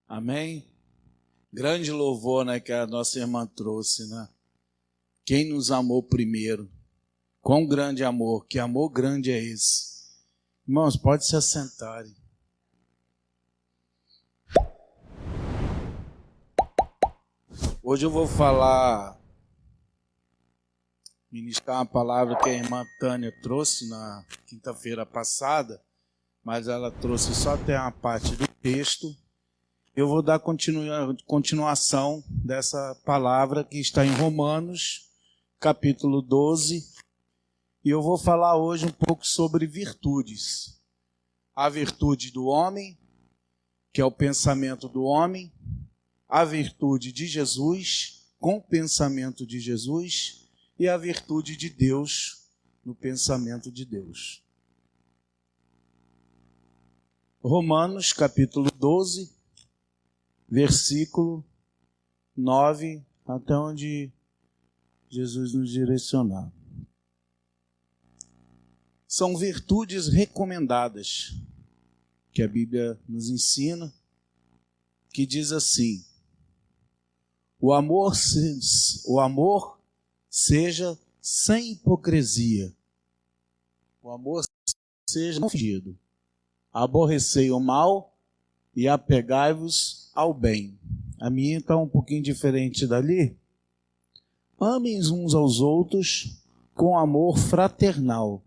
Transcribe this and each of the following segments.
Amém? Grande louvor, né, que a nossa irmã trouxe, né? Quem nos amou primeiro? Quão grande amor, que amor grande é esse? Irmãos, pode se assentarem. Hoje eu vou ministrar uma palavra que a irmã Tânia trouxe na quinta-feira passada, mas ela trouxe só até uma parte do texto. Eu vou dar continuação dessa palavra que está em Romanos, capítulo 12, e eu vou falar hoje um pouco sobre virtudes. A virtude do homem, que é o pensamento do homem, a virtude de Jesus, com o pensamento de Jesus, e a virtude de Deus, no pensamento de Deus. Romanos, capítulo 12, versículo 9, até onde Jesus nos direcionar. São virtudes recomendadas que a Bíblia nos ensina, que diz assim: o amor seja sem hipocrisia, o amor seja não fingido, aborrecei o mal e apegai-vos ao bem. A minha está um pouquinho diferente dali. Amem uns aos outros com amor fraternal.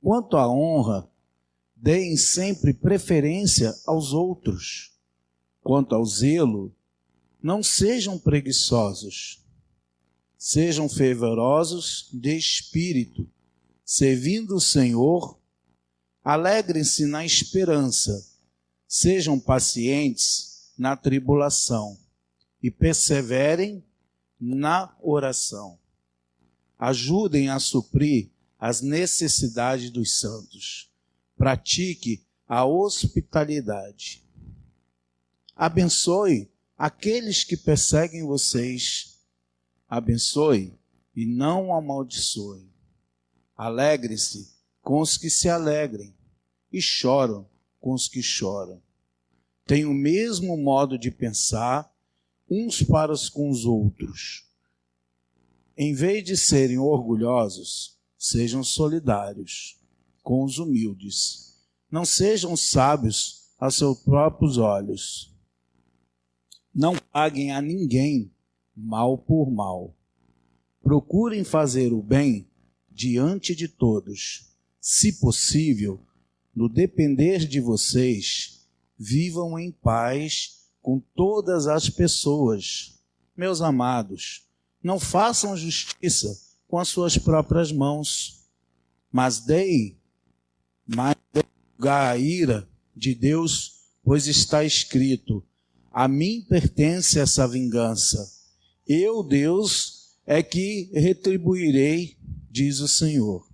Quanto à honra, deem sempre preferência aos outros. Quanto ao zelo, não sejam preguiçosos. Sejam fervorosos de espírito, servindo o Senhor. Alegrem-se na esperança. Sejam pacientes na tribulação e perseverem na oração. Ajudem a suprir as necessidades dos santos. Pratique a hospitalidade. Abençoe aqueles que perseguem vocês. Abençoe e não amaldiçoe. Alegre-se com os que se alegrem e choram com os que choram. Tenham o mesmo modo de pensar uns para com os outros. Em vez de serem orgulhosos, sejam solidários com os humildes. Não sejam sábios a seus próprios olhos. Não paguem a ninguém mal por mal. Procurem fazer o bem diante de todos. Se possível, no depender de vocês, vivam em paz com todas as pessoas. Meus amados, não façam justiça com as suas próprias mãos, mas deem lugar à ira de Deus, pois está escrito: a mim pertence essa vingança. Eu, Deus, é que retribuirei, diz o Senhor.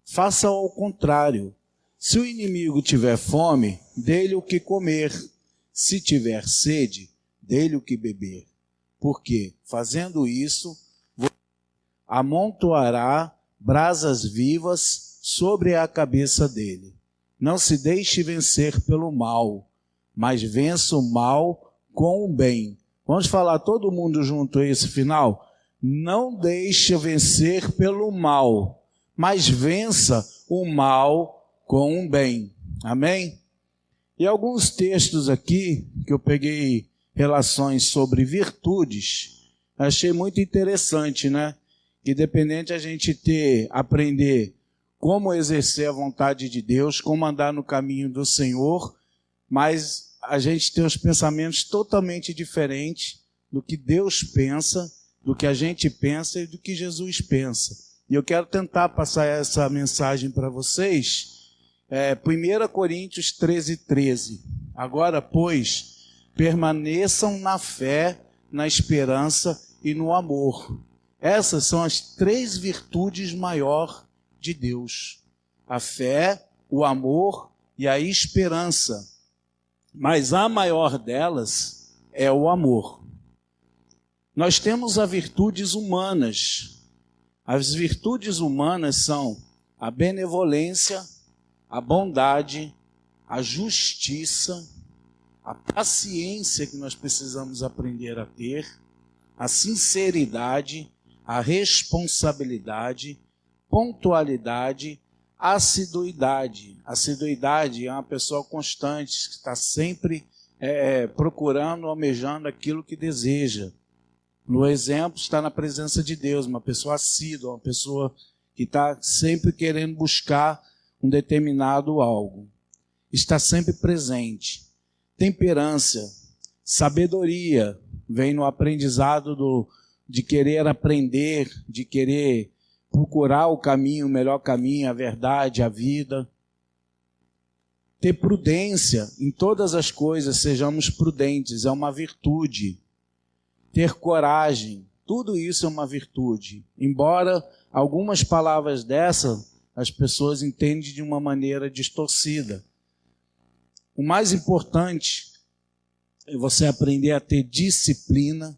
Faça ao contrário. Se o inimigo tiver fome, dê-lhe o que comer. Se tiver sede, dê-lhe o que beber. Porque, fazendo isso, amontoará brasas vivas sobre a cabeça dele. Não se deixe vencer pelo mal, mas vença o mal com o bem. Vamos falar todo mundo junto a esse final? Não deixe vencer pelo mal, mas vença o mal com um bem. Amém? E alguns textos aqui, que eu peguei relações sobre virtudes, achei muito interessante, né? Que dependente a gente aprender como exercer a vontade de Deus, como andar no caminho do Senhor, mas a gente tem os pensamentos totalmente diferentes do que Deus pensa, do que a gente pensa e do que Jesus pensa. E eu quero tentar passar essa mensagem para vocês. 1 Coríntios 13:13. Agora, pois, permaneçam na fé, na esperança e no amor. Essas são as 3 virtudes maiores de Deus: a fé, o amor e a esperança. Mas a maior delas é o amor. Nós temos as virtudes humanas. As virtudes humanas são a benevolência, a bondade, a justiça, a paciência que nós precisamos aprender a ter, a sinceridade, a responsabilidade, pontualidade, assiduidade. Assiduidade é uma pessoa constante, que está sempre procurando, almejando aquilo que deseja. No exemplo, está na presença de Deus, uma pessoa assídua, uma pessoa que está sempre querendo buscar um determinado algo. Está sempre presente. Temperança, sabedoria, vem no aprendizado de querer aprender, de querer procurar o caminho, o melhor caminho, a verdade, a vida. Ter prudência em todas as coisas, sejamos prudentes, é uma virtude. Ter coragem, tudo isso é uma virtude. Embora algumas palavras dessas as pessoas entendem de uma maneira distorcida. O mais importante é você aprender a ter disciplina,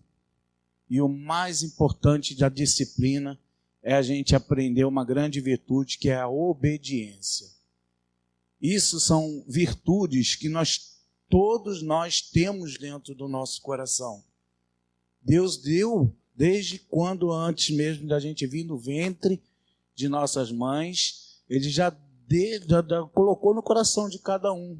e o mais importante da disciplina é a gente aprender uma grande virtude, que é a obediência. Isso são virtudes que todos nós temos dentro do nosso coração. Deus deu, desde quando, antes mesmo da gente vir no ventre de nossas mães, Ele já colocou no coração de cada um.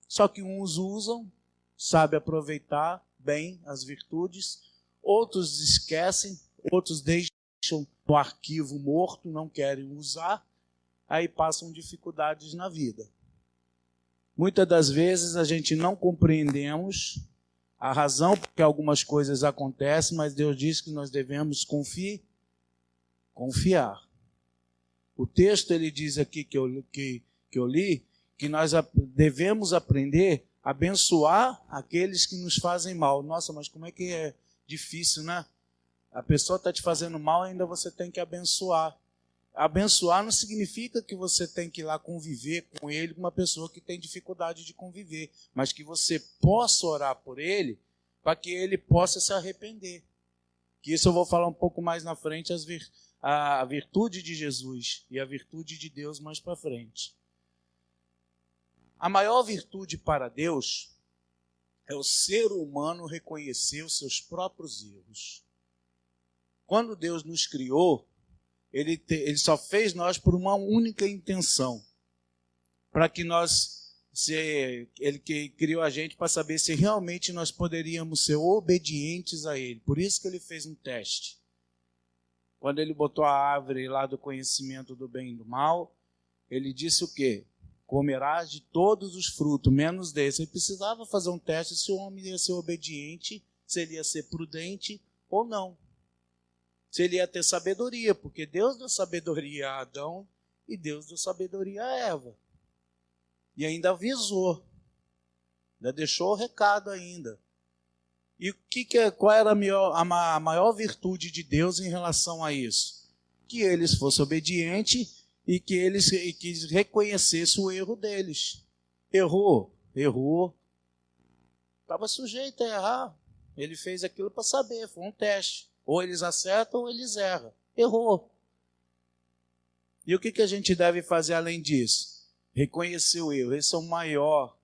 Só que uns usam, sabem aproveitar bem as virtudes, outros esquecem, outros deixam no arquivo morto, não querem usar, aí passam dificuldades na vida. Muitas das vezes a gente não compreendemos a razão porque algumas coisas acontecem, mas Deus diz que nós devemos confiar. O texto ele diz aqui que eu li, que nós devemos aprender a abençoar aqueles que nos fazem mal. Nossa, mas como é que é difícil, né? A pessoa está te fazendo mal, ainda você tem que abençoar. Abençoar não significa que você tem que ir lá conviver com ele, com uma pessoa que tem dificuldade de conviver, mas que você possa orar por ele, para que ele possa se arrepender. Que isso eu vou falar um pouco mais na frente, a virtude de Jesus e a virtude de Deus mais para frente. A maior virtude para Deus é o ser humano reconhecer os seus próprios erros. Quando Deus nos criou, Ele só fez nós por uma única intenção, para que Ele criou a gente para saber se realmente nós poderíamos ser obedientes a Ele. Por isso que Ele fez um teste. Quando Ele botou a árvore lá do conhecimento do bem e do mal, Ele disse o quê? Comerás de todos os frutos, menos desse. Ele precisava fazer um teste se o homem ia ser obediente, se ele ia ser prudente ou não. Se ele ia ter sabedoria, porque Deus deu sabedoria a Adão e Deus deu sabedoria a Eva. E ainda avisou, ainda deixou o recado ainda. E qual era a maior virtude de Deus em relação a isso? Que eles fossem obedientes e que eles reconhecessem o erro deles. Errou. Estava sujeito a errar. Ele fez aquilo para saber, foi um teste. Ou eles acertam ou eles erram. Errou. E o que a gente deve fazer além disso? Reconhecer o erro. Essa é a maior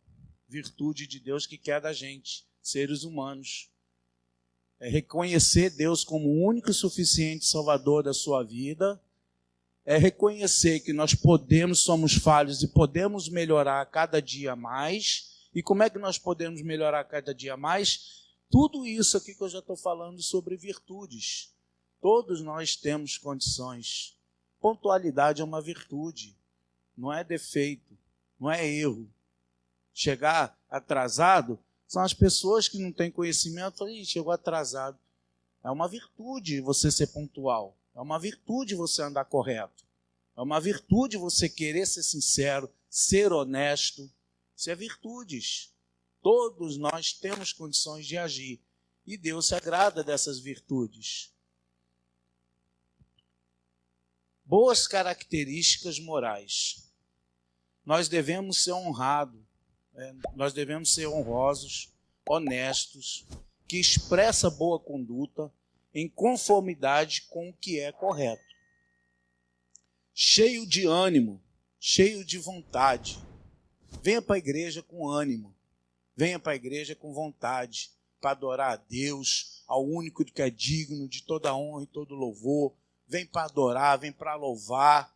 virtude de Deus que quer da gente, seres humanos. É reconhecer Deus como o único e suficiente Salvador da sua vida. É reconhecer que nós somos falhos e podemos melhorar cada dia mais. E como é que nós podemos melhorar cada dia mais? Tudo isso aqui que eu já estou falando sobre virtudes. Todos nós temos condições. Pontualidade é uma virtude, não é defeito, não é erro. Chegar atrasado são as pessoas que não têm conhecimento. Falam, chegou atrasado. É uma virtude você ser pontual. É uma virtude você andar correto. É uma virtude você querer ser sincero, ser honesto. Isso é virtudes. Todos nós temos condições de agir. E Deus se agrada dessas virtudes. Boas características morais. Nós devemos ser honrados, nós devemos ser honrosos, honestos, que expressa boa conduta em conformidade com o que é correto. Cheio de ânimo, cheio de vontade. Venha para a igreja com ânimo. Venha para a igreja com vontade, para adorar a Deus, ao único que é digno de toda honra e todo louvor. Vem para adorar, vem para louvar.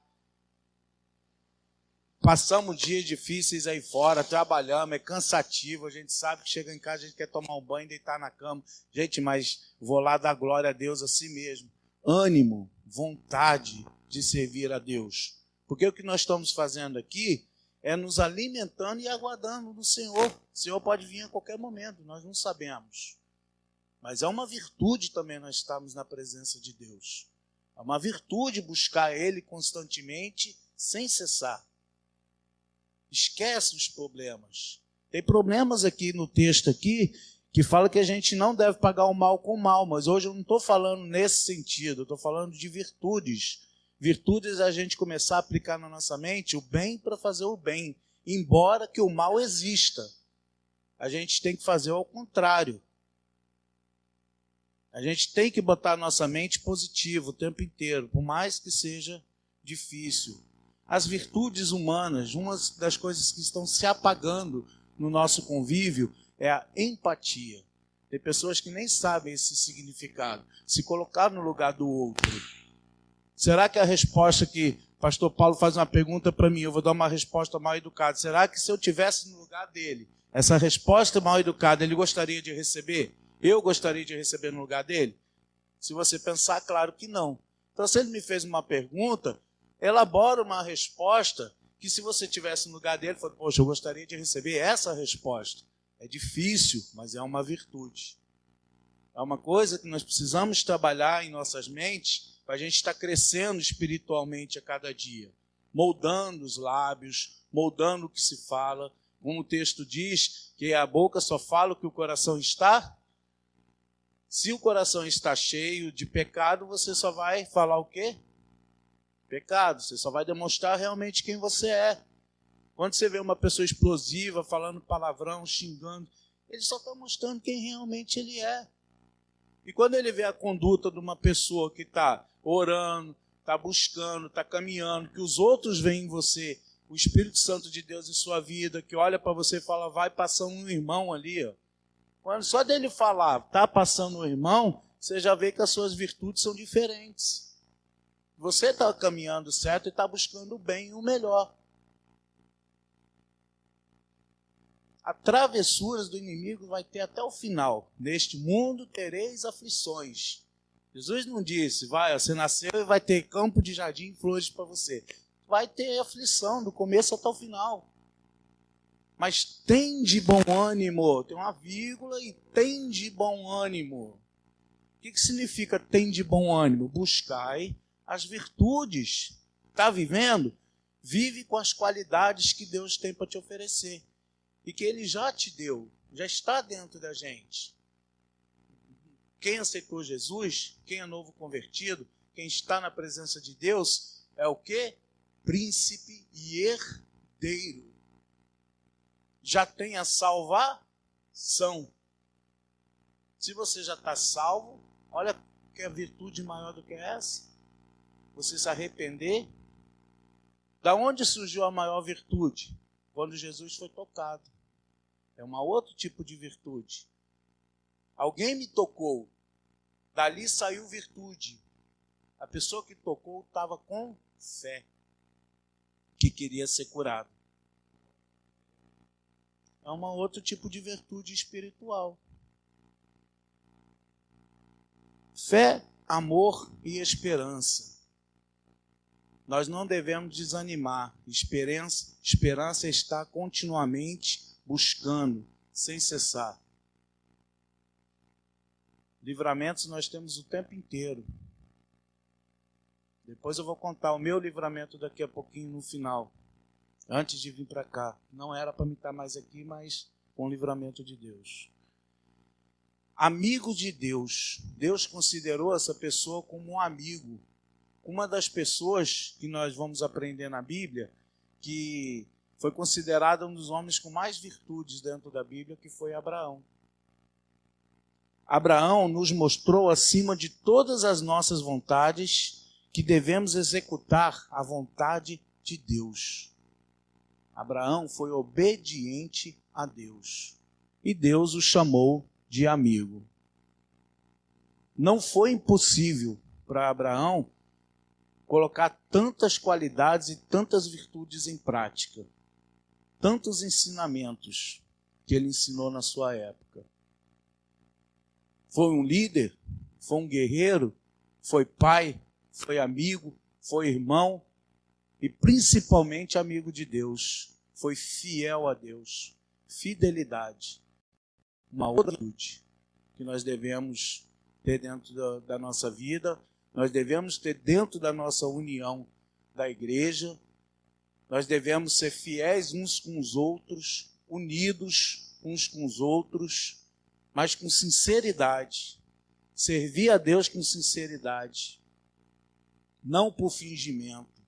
Passamos dias difíceis aí fora, trabalhamos, é cansativo, a gente sabe que chega em casa, a gente quer tomar um banho e deitar na cama. Gente, mas vou lá dar glória a Deus a si mesmo. Ânimo, vontade de servir a Deus. Porque o que nós estamos fazendo aqui é nos alimentando e aguardando no Senhor. O Senhor pode vir a qualquer momento, nós não sabemos. Mas é uma virtude também nós estarmos na presença de Deus. É uma virtude buscar Ele constantemente, sem cessar. Esquece os problemas. Tem problemas aqui no texto aqui que fala que a gente não deve pagar o mal com o mal, mas hoje eu não estou falando nesse sentido, eu estou falando de virtudes. Virtudes é a gente começar a aplicar na nossa mente o bem para fazer o bem, embora que o mal exista. A gente tem que fazer ao contrário. A gente tem que botar a nossa mente positiva o tempo inteiro, por mais que seja difícil. As virtudes humanas, uma das coisas que estão se apagando no nosso convívio é a empatia. Tem pessoas que nem sabem esse significado, se colocar no lugar do outro. Será que a resposta que o pastor Paulo faz uma pergunta para mim, eu vou dar uma resposta mal educada, será que se eu estivesse no lugar dele, essa resposta mal educada ele gostaria de receber? Eu gostaria de receber no lugar dele? Se você pensar, claro que não. Então, se ele me fez uma pergunta, elabora uma resposta que, se você estivesse no lugar dele, fala, poxa, eu gostaria de receber essa resposta. É difícil, mas é uma virtude. É uma coisa que nós precisamos trabalhar em nossas mentes para a gente estar crescendo espiritualmente a cada dia, moldando os lábios, moldando o que se fala. Como o texto diz, que a boca só fala o que o coração está. Se o coração está cheio de pecado, você só vai falar o quê? Pecado. Você só vai demonstrar realmente quem você é. Quando você vê uma pessoa explosiva, falando palavrão, xingando, ele só está mostrando quem realmente ele é. E quando ele vê a conduta de uma pessoa que está orando, está buscando, está caminhando, que os outros veem em você o Espírito Santo de Deus em sua vida, que olha para você e fala, vai passando um irmão ali, ó. Quando só dele falar, está passando um irmão, você já vê que as suas virtudes são diferentes. Você está caminhando certo e está buscando o bem e o melhor. As travessuras do inimigo vai ter até o final. Neste mundo tereis aflições. Jesus não disse, você nasceu e vai ter campo de jardim e flores para você. Vai ter aflição do começo até o final. Mas tem de bom ânimo. Tem uma vírgula e tem de bom ânimo. O que significa tem de bom ânimo? Buscai as virtudes. Está vivendo? Vive com as qualidades que Deus tem para te oferecer. E que Ele já te deu. Já está dentro da gente. Quem aceitou Jesus, quem é novo convertido, quem está na presença de Deus, é o quê? Príncipe e herdeiro. Já tem a salvação. Se você já está salvo, olha que é virtude maior do que essa. Você se arrepender. Da onde surgiu a maior virtude? Quando Jesus foi tocado. É um outro tipo de virtude. Alguém me tocou. Dali saiu virtude. A pessoa que tocou estava com fé. Que queria ser curado. É um outro tipo de virtude espiritual. Fé, amor e esperança. Nós não devemos desanimar. Esperança é estar continuamente buscando, sem cessar. Livramentos nós temos o tempo inteiro. Depois eu vou contar o meu livramento daqui a pouquinho no final. Antes de vir para cá. Não era para me estar mais aqui, mas com o livramento de Deus. Amigo de Deus. Deus considerou essa pessoa como um amigo. Uma das pessoas que nós vamos aprender na Bíblia, que foi considerado um dos homens com mais virtudes dentro da Bíblia, que foi Abraão. Abraão nos mostrou, acima de todas as nossas vontades, que devemos executar a vontade de Deus. Abraão foi obediente a Deus. e Deus o chamou de amigo. Não foi impossível para Abraão colocar tantas qualidades e tantas virtudes em prática, tantos ensinamentos que ele ensinou na sua época. Foi um líder, foi um guerreiro, foi pai, foi amigo, foi irmão e principalmente amigo de Deus. Foi fiel a Deus. Fidelidade. Uma outra virtude que nós devemos ter dentro da nossa vida, nós devemos ter dentro da nossa união da igreja, nós devemos ser fiéis uns com os outros, unidos uns com os outros, mas com sinceridade. Servir a Deus com sinceridade, não por fingimento.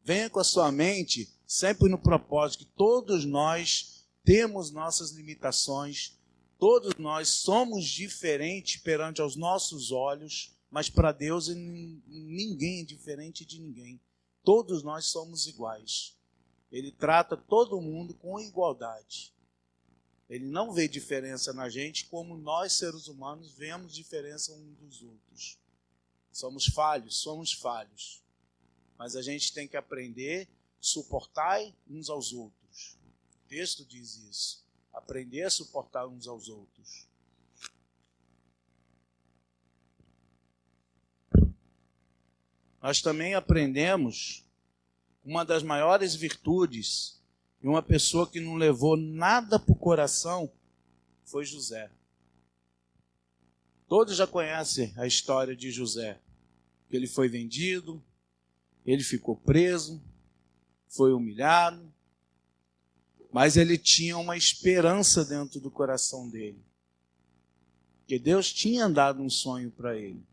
Venha com a sua mente sempre no propósito que todos nós temos nossas limitações, todos nós somos diferentes perante aos nossos olhos, mas para Deus ninguém é diferente de ninguém. Todos nós somos iguais. Ele trata todo mundo com igualdade. Ele não vê diferença na gente como nós, seres humanos, vemos diferença uns dos outros. Somos falhos. Mas a gente tem que aprender, suportar uns aos outros. O texto diz isso. Aprender a suportar uns aos outros. Nós também aprendemos uma das maiores virtudes e uma pessoa que não levou nada para o coração foi José. Todos já conhecem a história de José. Ele foi vendido, ele ficou preso, foi humilhado, mas ele tinha uma esperança dentro do coração dele. Porque Deus tinha dado um sonho para ele.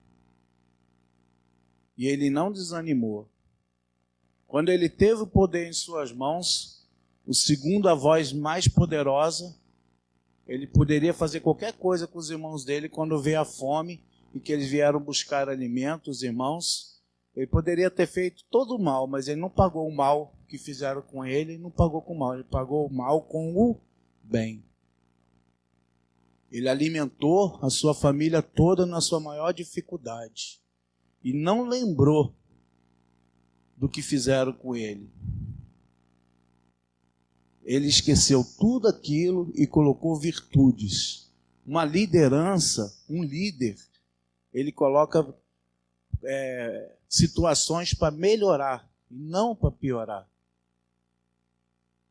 E ele não desanimou. Quando ele teve o poder em suas mãos, o segundo a voz mais poderosa, ele poderia fazer qualquer coisa com os irmãos dele quando veio a fome e que eles vieram buscar alimento, os irmãos. Ele poderia ter feito todo o mal, mas ele não pagou o mal que fizeram com ele, não pagou com o mal, ele pagou o mal com o bem. Ele alimentou a sua família toda na sua maior dificuldade e não lembrou do que fizeram com ele. Ele esqueceu tudo aquilo e colocou virtudes. Uma liderança, um líder, ele coloca situações para melhorar e não para piorar.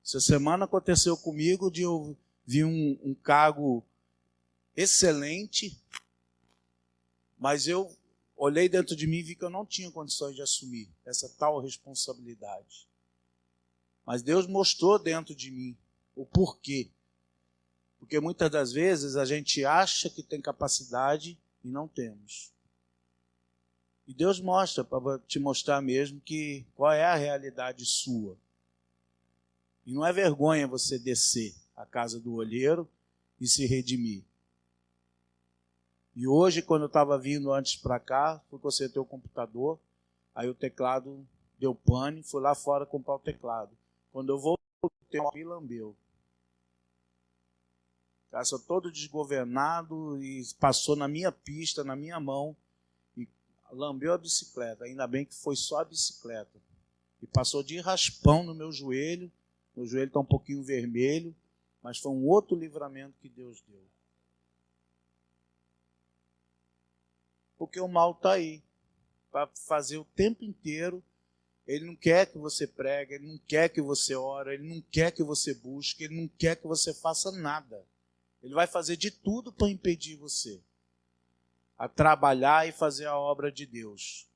Essa semana aconteceu comigo de eu vi um cargo excelente, mas eu olhei dentro de mim e vi que eu não tinha condições de assumir essa tal responsabilidade. Mas Deus mostrou dentro de mim o porquê. Porque muitas das vezes a gente acha que tem capacidade e não temos. E Deus mostra para te mostrar mesmo qual é a realidade sua. E não é vergonha você descer à casa do olheiro e se redimir. E hoje, quando eu estava vindo antes para cá, fui consertar o computador, aí o teclado deu pane, fui lá fora comprar o teclado. Quando eu voltei, me lambeu. Só todo desgovernado e passou na minha pista, na minha mão, e lambeu a bicicleta. Ainda bem que foi só a bicicleta. E passou de raspão no meu joelho está um pouquinho vermelho, mas foi um outro livramento que Deus deu. Porque o mal está aí, para fazer o tempo inteiro. Ele não quer que você pregue, ele não quer que você ore, ele não quer que você busque, ele não quer que você faça nada. Ele vai fazer de tudo para impedir você a trabalhar e fazer a obra de Deus.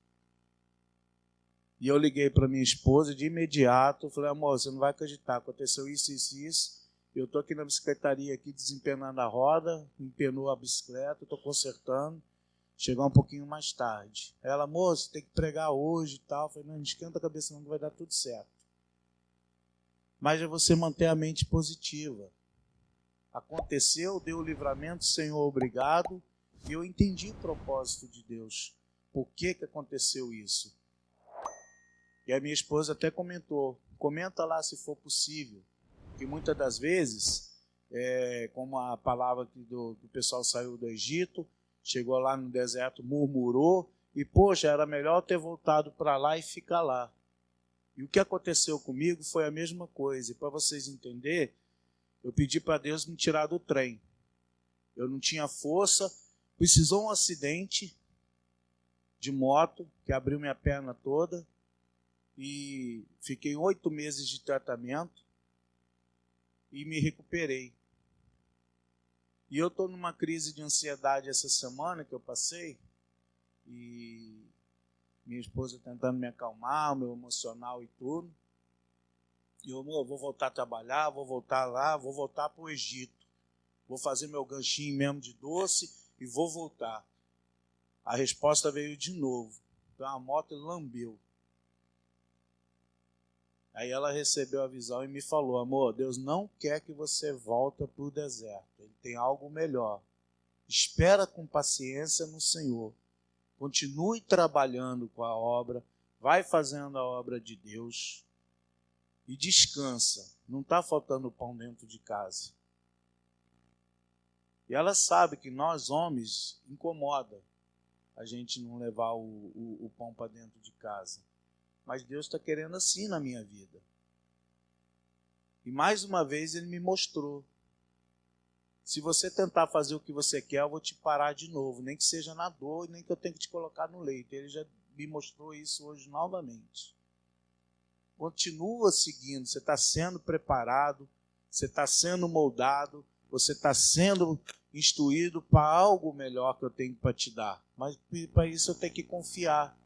E eu liguei para minha esposa de imediato, falei, amor, você não vai acreditar, aconteceu isso, eu estou aqui na bicicletaria aqui desempenando a roda, empenou a bicicleta, estou consertando. Chegou um pouquinho mais tarde. Ela, moço, tem que pregar hoje e tal. Eu falei, não esquenta a cabeça não, que vai dar tudo certo. Mas é você manter a mente positiva. Aconteceu, deu o livramento, Senhor, obrigado. E eu entendi o propósito de Deus. Por que aconteceu isso? E a minha esposa até comentou. Comenta lá se for possível. Porque muitas das vezes como a palavra que do pessoal saiu do Egito, chegou lá no deserto, murmurou, e poxa, era melhor ter voltado para lá e ficar lá. E o que aconteceu comigo foi a mesma coisa. E para vocês entenderem, eu pedi para Deus me tirar do trem. Eu não tinha força, precisou um acidente de moto, que abriu minha perna toda, e fiquei 8 meses de tratamento e me recuperei. E eu estou numa crise de ansiedade essa semana que eu passei, e minha esposa tentando me acalmar, o meu emocional e tudo. E eu vou voltar a trabalhar, vou voltar lá, vou voltar para o Egito. Vou fazer meu ganchinho mesmo de doce e vou voltar. A resposta veio de novo. Então a moto lambeu. Aí ela recebeu a visão e me falou: amor, Deus não quer que você volte para o deserto. Ele tem algo melhor. Espera com paciência no Senhor. Continue trabalhando com a obra. Vai fazendo a obra de Deus. E descansa. Não está faltando pão dentro de casa. E ela sabe que nós, homens, incomoda a gente não levar o pão para dentro de casa. Mas Deus está querendo assim na minha vida. E mais uma vez Ele me mostrou. Se você tentar fazer o que você quer, eu vou te parar de novo. Nem que seja na dor, nem que eu tenha que te colocar no leito. Ele já me mostrou isso hoje novamente. Continua seguindo. Você está sendo preparado. Você está sendo moldado. Você está sendo instruído para algo melhor que eu tenho para te dar. Mas para isso eu tenho que confiar.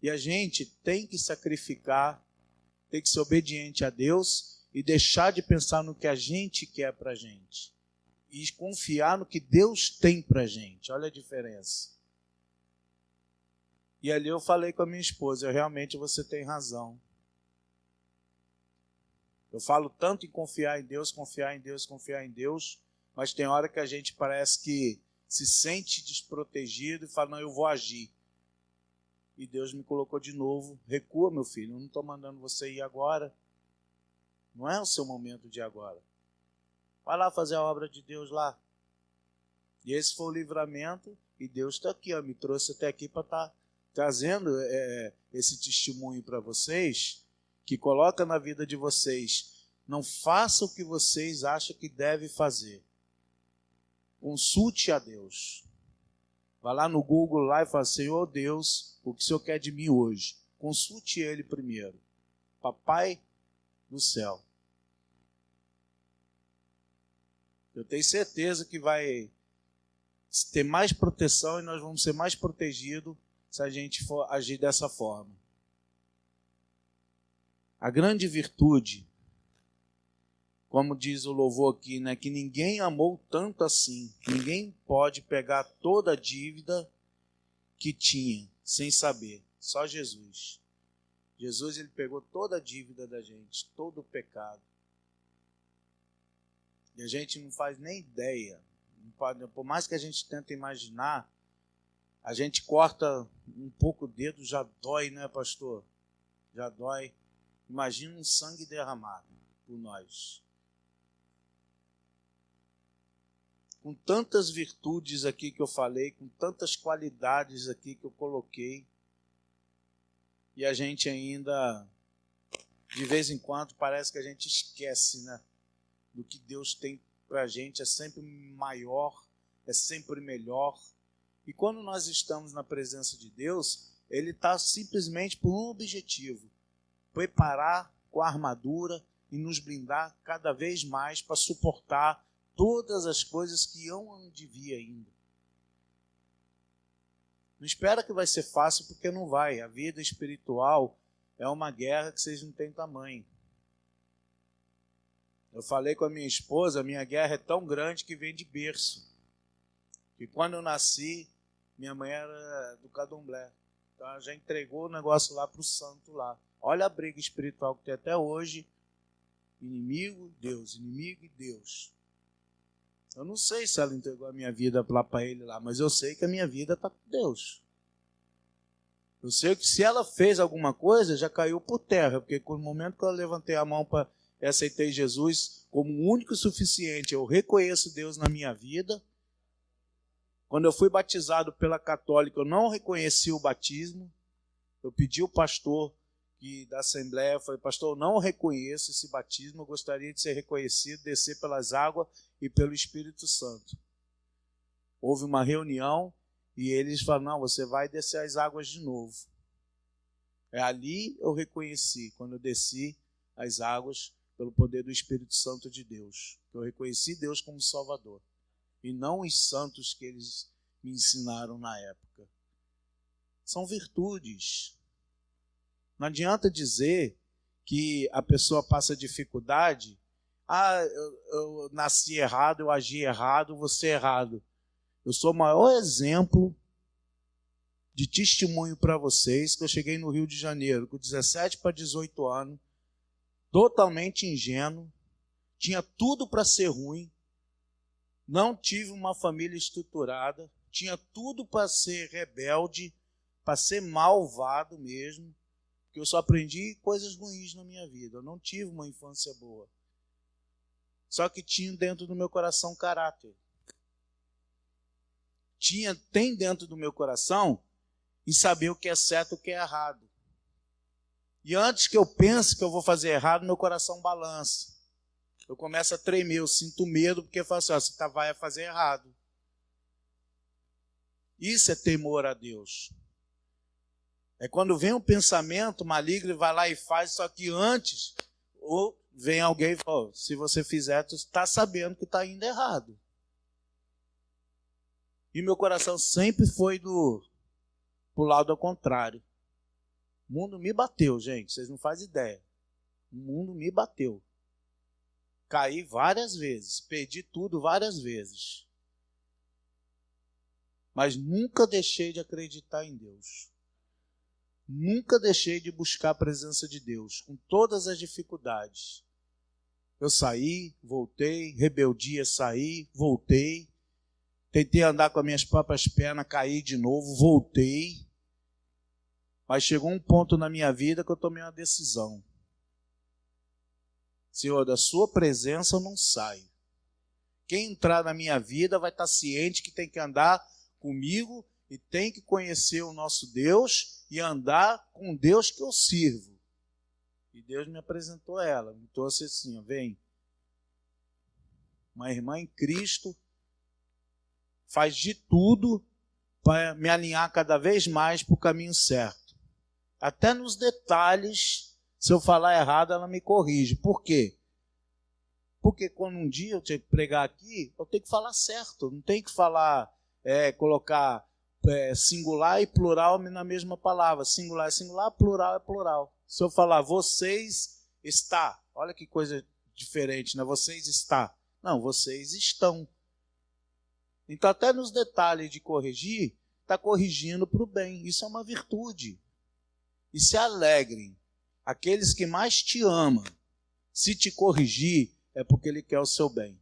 E a gente tem que sacrificar, tem que ser obediente a Deus e deixar de pensar no que a gente quer para a gente. E confiar no que Deus tem para a gente. Olha a diferença. E ali eu falei com a minha esposa: realmente você tem razão. Eu falo tanto em confiar em Deus, confiar em Deus, confiar em Deus, mas tem hora que a gente parece que se sente desprotegido e fala: não, eu vou agir. E Deus me colocou de novo: recua, meu filho, eu não estou mandando você ir agora. Não é o seu momento de ir agora. Vai lá fazer a obra de Deus lá. E esse foi o livramento, e Deus está aqui, me trouxe até aqui para estar trazendo esse testemunho para vocês, que coloca na vida de vocês: não faça o que vocês acham que deve fazer. Consulte a Deus. Vá lá no Google lá e fala: Senhor Deus, o que o Senhor quer de mim hoje? Consulte Ele primeiro. Papai do céu. Eu tenho certeza que vai ter mais proteção e nós vamos ser mais protegidos se a gente for agir dessa forma. A grande virtude, como diz o louvor aqui, né, que ninguém amou tanto assim. Ninguém pode pegar toda a dívida que tinha sem saber. Só Jesus. Jesus, ele pegou toda a dívida da gente, todo o pecado. E a gente não faz nem ideia. Não pode, por mais que a gente tente imaginar, a gente corta um pouco o dedo, já dói, né, pastor? Já dói. Imagina um sangue derramado por nós. Com tantas virtudes aqui que eu falei, com tantas qualidades aqui que eu coloquei, e a gente ainda, de vez em quando, parece que a gente esquece, né, do que Deus tem para a gente. É sempre maior, é sempre melhor. E quando nós estamos na presença de Deus, Ele está simplesmente por um objetivo: preparar com a armadura e nos blindar cada vez mais para suportar todas as coisas que hão de vir ainda. Não espera que vai ser fácil, porque não vai. A vida espiritual é uma guerra que vocês não têm tamanho. Eu falei com a minha esposa: a minha guerra é tão grande que vem de berço. Que quando eu nasci, minha mãe era do candomblé. Então ela já entregou o negócio lá para o santo lá. Olha a briga espiritual que tem até hoje. Inimigo, Deus. Inimigo e Deus. Eu não sei se ela entregou a minha vida lá para ele lá, mas eu sei que a minha vida está com Deus. Eu sei que se ela fez alguma coisa, já caiu por terra, porque no momento que eu levantei a mão para aceitei Jesus, como único e suficiente. Eu reconheço Deus na minha vida. Quando eu fui batizado pela católica, eu não reconheci o batismo. Eu pedi ao pastor da Assembleia, eu falei, pastor, eu não reconheço esse batismo, eu gostaria de ser reconhecido, descer pelas águas e pelo Espírito Santo. Houve uma reunião e eles falaram, não, você vai descer as águas de novo. Ali eu reconheci, quando eu desci as águas, pelo poder do Espírito Santo de Deus. Eu reconheci Deus como Salvador. E não os santos que eles me ensinaram na época. São virtudes. Não adianta dizer que a pessoa passa dificuldade. Eu nasci errado, eu agi errado, você errado. Eu sou o maior exemplo de testemunho para vocês que eu cheguei no Rio de Janeiro com 17 para 18 anos, totalmente ingênuo, tinha tudo para ser ruim, não tive uma família estruturada, tinha tudo para ser rebelde, para ser malvado mesmo, porque eu só aprendi coisas ruins na minha vida, eu não tive uma infância boa. Só que tinha dentro do meu coração caráter. Tem dentro do meu coração em saber o que é certo e o que é errado. E antes que eu pense que eu vou fazer errado, meu coração balança. Eu começo a tremer, eu sinto medo, porque eu falo assim, você vai fazer errado. Isso é temor a Deus. É quando vem um pensamento maligno e vai lá e faz, só que antes, ou vem alguém e fala, se você fizer, tu está sabendo que está indo errado. E meu coração sempre foi pro lado ao contrário. O mundo me bateu, gente, vocês não fazem ideia. O mundo me bateu. Caí várias vezes, perdi tudo várias vezes. Mas nunca deixei de acreditar em Deus. Nunca deixei de buscar a presença de Deus, com todas as dificuldades. Eu saí, voltei, rebeldia, saí, voltei. Tentei andar com as minhas próprias pernas, caí de novo, voltei. Mas chegou um ponto na minha vida que eu tomei uma decisão. Senhor, da sua presença eu não saio. Quem entrar na minha vida vai estar ciente que tem que andar comigo e tem que conhecer o nosso Deus e andar com o Deus que eu sirvo. E Deus me apresentou ela, me trouxe assim, vem. Uma irmã em Cristo faz de tudo para me alinhar cada vez mais para o caminho certo. Até nos detalhes, se eu falar errado, ela me corrige. Por quê? Porque quando um dia eu tinha que pregar aqui, eu tenho que falar certo. Não tenho que falar, colocar singular e plural na mesma palavra. Singular é singular, plural é plural. Se eu falar vocês está, olha que coisa diferente, né? Vocês está. Não, vocês estão. Então até nos detalhes de corrigir, está corrigindo para o bem. Isso é uma virtude. E se alegrem, aqueles que mais te amam, se te corrigir, é porque ele quer o seu bem.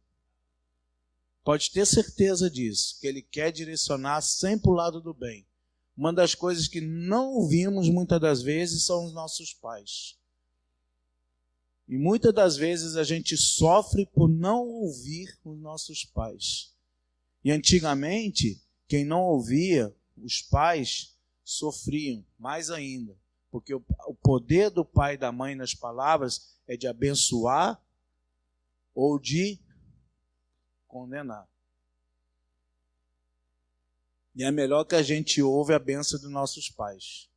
Pode ter certeza disso, que ele quer direcionar sempre o lado do bem. Uma das coisas que não ouvimos muitas das vezes são os nossos pais. E muitas das vezes a gente sofre por não ouvir os nossos pais. E antigamente, quem não ouvia os pais sofriam mais ainda. Porque o poder do pai e da mãe nas palavras é de abençoar ou de condenar. E é melhor que a gente ouve a bênção dos nossos pais.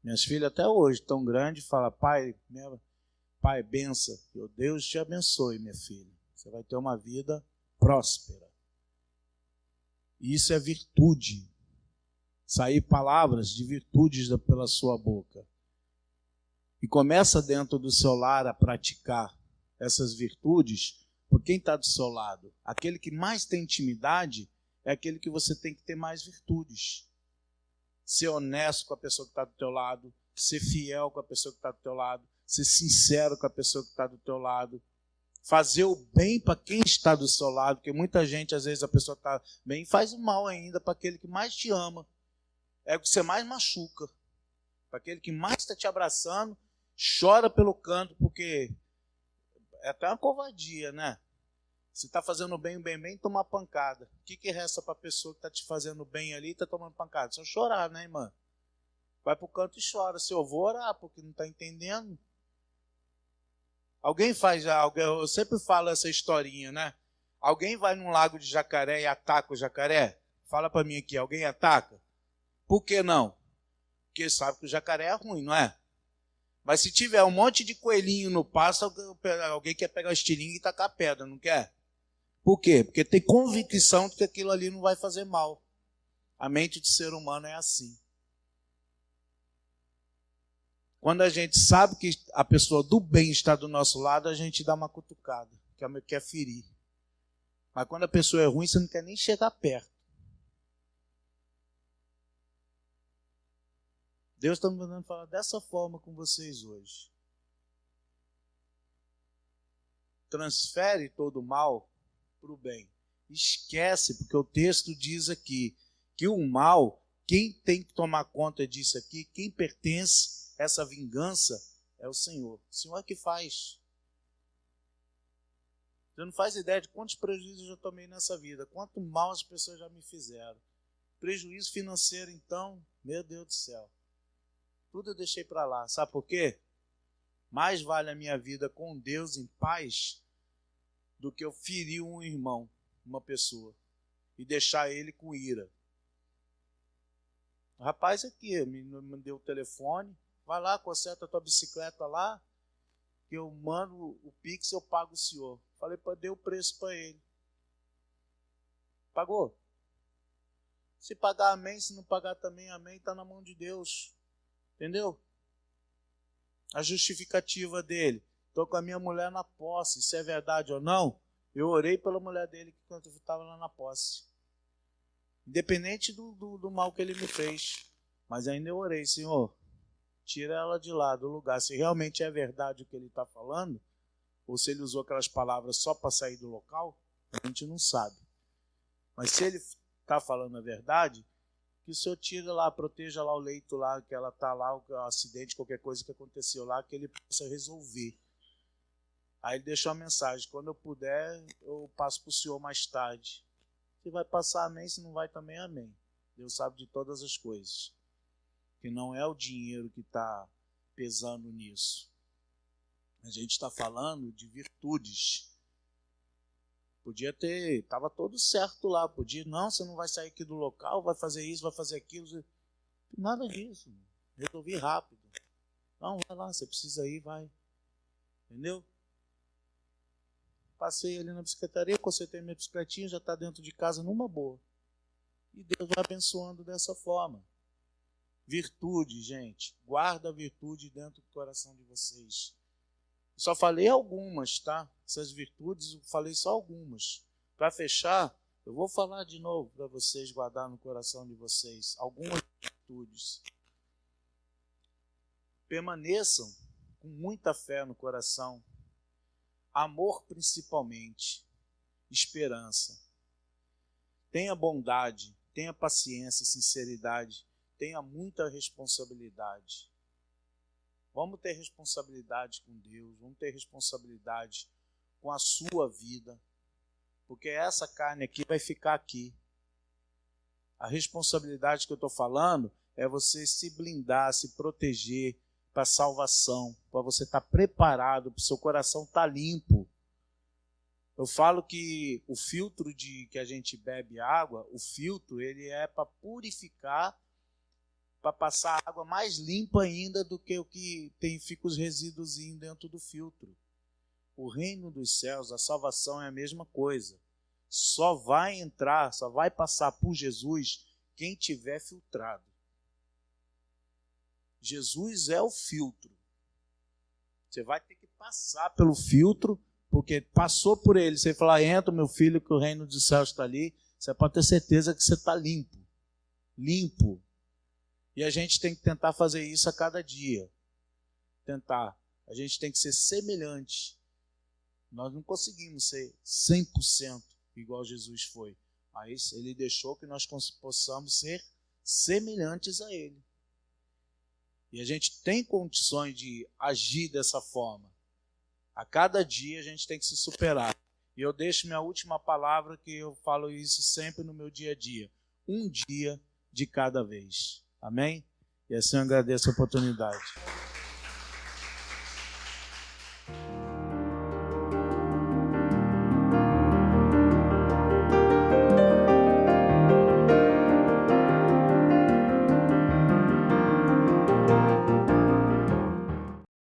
Minhas filhas até hoje, tão grandes, falam, pai, benção. Deus te abençoe, minha filha. Você vai ter uma vida próspera. E isso é virtude. Sair palavras de virtudes pela sua boca. E começa dentro do seu lar a praticar essas virtudes por quem está do seu lado. Aquele que mais tem intimidade é aquele que você tem que ter mais virtudes. Ser honesto com a pessoa que está do teu lado, ser fiel com a pessoa que está do teu lado, ser sincero com a pessoa que está do teu lado, fazer o bem para quem está do seu lado, porque muita gente, às vezes, a pessoa está bem e faz o mal ainda para aquele que mais te ama. É o que você mais machuca. Para aquele que mais está te abraçando, chora pelo canto, porque é até uma covardia, né? Se está fazendo bem, tomar pancada. O que resta para a pessoa que está te fazendo bem ali e está tomando pancada? Só chorar, né, irmã? Vai para o canto e chora. Se eu vou orar, porque não está entendendo. Alguém faz, eu sempre falo essa historinha, né? Alguém vai num lago de jacaré e ataca o jacaré? Fala para mim aqui, alguém ataca? Por que não? Porque sabe que o jacaré é ruim, não é? Mas se tiver um monte de coelhinho no pasto, alguém quer pegar o estilingue e tacar pedra, não quer? Por quê? Porque tem convicção de que aquilo ali não vai fazer mal. A mente do ser humano é assim. Quando a gente sabe que a pessoa do bem está do nosso lado, a gente dá uma cutucada, que quer ferir. Mas quando a pessoa é ruim, você não quer nem chegar perto. Deus está me mandando falar dessa forma com vocês hoje. Transfere todo o mal para o bem. Esquece, porque o texto diz aqui que o mal, quem tem que tomar conta disso aqui, quem pertence a essa vingança é o Senhor. O Senhor é que faz. Você não faz ideia de quantos prejuízos eu já tomei nessa vida, quanto mal as pessoas já me fizeram. Prejuízo financeiro, então, meu Deus do céu. Tudo eu deixei para lá. Sabe por quê? Mais vale a minha vida com Deus em paz do que eu ferir um irmão, uma pessoa, e deixar ele com ira. O rapaz aqui me deu o telefone, vai lá, conserta a tua bicicleta lá, que eu mando o Pix, eu pago o senhor. Falei, dei o preço para ele. Pagou? Se pagar, amém. Se não pagar também, amém. Está na mão de Deus. Entendeu? A justificativa dele. Estou com a minha mulher na posse. Se é verdade ou não, eu orei pela mulher dele quando eu estava lá na posse. Independente do mal que ele me fez. Mas ainda eu orei, Senhor, tira ela de lá, do lugar. Se realmente é verdade o que ele está falando, ou se ele usou aquelas palavras só para sair do local, a gente não sabe. Mas se ele está falando a verdade, que o Senhor tire lá, proteja lá o leito lá, que ela está lá, o acidente, qualquer coisa que aconteceu lá, que ele possa resolver. Aí ele deixou a mensagem, quando eu puder, eu passo para o Senhor mais tarde. Se vai passar, amém, se não vai também, amém. Deus sabe de todas as coisas. Que não é o dinheiro que está pesando nisso. A gente está falando de virtudes. Podia ter, estava todo certo lá. Podia, não, você não vai sair aqui do local, vai fazer isso, vai fazer aquilo. Nada disso. Resolvi rápido. Não, vai lá, você precisa ir, vai. Entendeu? Passei ali na bicicletaria, consertei minha bicicletinha, já está dentro de casa numa boa. E Deus vai abençoando dessa forma. Virtude, gente. Guarda a virtude dentro do coração de vocês. Só falei algumas, tá? Essas virtudes, eu falei só algumas. Para fechar, eu vou falar de novo para vocês guardar no coração de vocês algumas virtudes. Permaneçam com muita fé no coração. Amor principalmente. Esperança. Tenha bondade, tenha paciência, sinceridade. Tenha muita responsabilidade. Vamos ter responsabilidade com Deus, vamos ter responsabilidade com a sua vida, porque essa carne aqui vai ficar aqui. A responsabilidade que eu estou falando é você se blindar, se proteger para a salvação, para você estar preparado, para o seu coração estar limpo. Eu falo que o filtro que a gente bebe água, o filtro ele é para purificar, para passar água mais limpa ainda do que o que fica os resíduos dentro do filtro. O reino dos céus, a salvação é a mesma coisa. Só vai entrar, só vai passar por Jesus quem tiver filtrado. Jesus é o filtro. Você vai ter que passar pelo filtro, porque passou por ele. Você falar, entra meu filho que o reino dos céus está ali, você pode ter certeza que você está limpo. Limpo. E a gente tem que tentar fazer isso a cada dia. Tentar. A gente tem que ser semelhante. Nós não conseguimos ser 100% igual Jesus foi. Mas ele deixou que nós possamos ser semelhantes a ele. E a gente tem condições de agir dessa forma. A cada dia a gente tem que se superar. E eu deixo minha última palavra, que eu falo isso sempre no meu dia a dia. Um dia de cada vez. Amém? E assim eu agradeço a oportunidade.